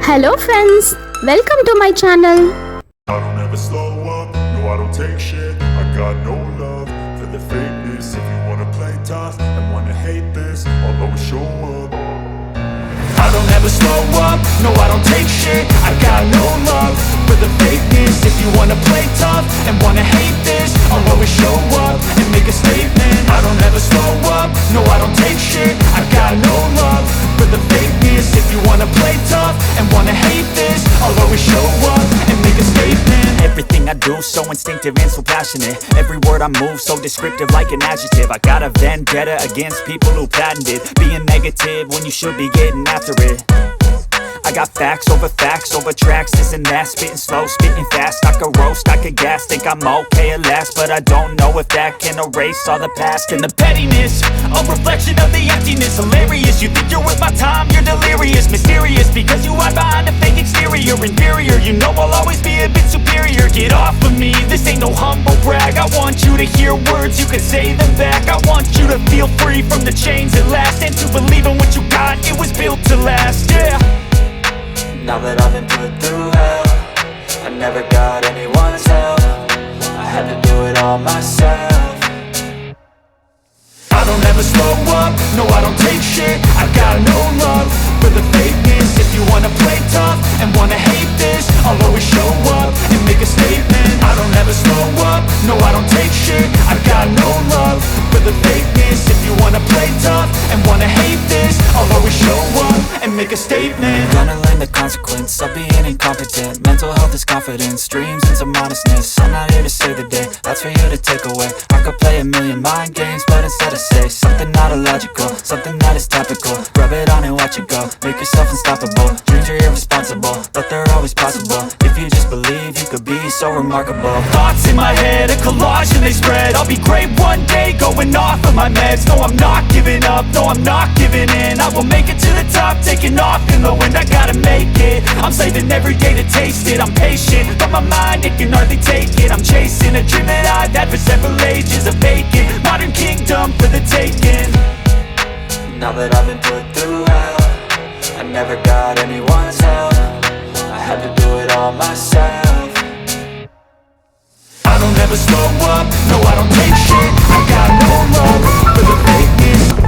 Hello friends, welcome to my channel. I don't ever slow up, no I don't take shit. I got no love for the fakeness. If you wanna play tough and wanna hate this, I'll always show up. I don't ever slow up, no I don't take shit. I got no love for the fakeness. If you wanna play tough and wanna hate this, I'll always show up and make a statement. I don't ever slow up, no I don't take shit. I got no love for the fakeness. If you wanna play tough and wanna hate this, I'll always show up and make a statement. Everything I do so instinctive and so passionate. Every word I move so descriptive like an adjective. I got a vendetta against people who patented being negative when you should be getting after it. I got facts over tracks, this and that. Spitting slow, spitting fast. I could roast, I could gas. Think I'm okay at last, but I don't know if that can erase all the past. And the pettiness, a reflection of the emptiness. Hilarious, you think you're worth my time, you're delirious. Mysterious, because you hide behind a fake exterior. Inferior, you know I'll always be a bit superior. Get off of me, this ain't no humble brag. I want you to hear words, you can say them back. I want you to feel free from the chains at last, and to believe in what you got, it was built to last, yeah. Now that I've been put through hell, I never got anyone's help. I had to do it all myself. I don't ever slow up, no I don't take shit. I got no love for the fakeness. If you wanna play tough and wanna hate this, I'll always show up and make a statement. I don't ever slow up, no I don't take shit. I got no love for the fakeness. If you wanna play tough and wanna hate this, I'll always show up and make a statement. Gonna learn the consequence of being incompetent. Mental health is confidence, dreams and some honestness. I'm not here to save the day, that's for you to take away. I could play a million mind games, but instead I say something not illogical, something that is topical. Rub it on and watch it go, make yourself unstoppable. Dreams are irresponsible, but they're always possible. If you just believe, you could be so remarkable. Thoughts in my head, a collage and they spread. I'll be great one day, going off of my meds. No, I'm not giving up, no, I'm not giving in. I will make it to the top, taking off in the wind. I gotta make it, I'm saving every day to taste it. I'm patient, but my mind, it can hardly take it. I'm chasing a dream that I've had for several ages. A vacant, modern kingdom for the taking. Now that I've been put through hell, I never got anyone's help. I had to do it all myself. I don't ever slow up, no I don't take shit. I got no love for the fakeness.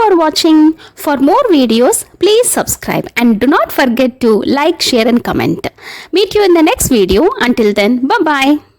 for watching. For more videos, please subscribe and do not forget to like, share and comment. Meet you in the next video. Until then, bye-bye.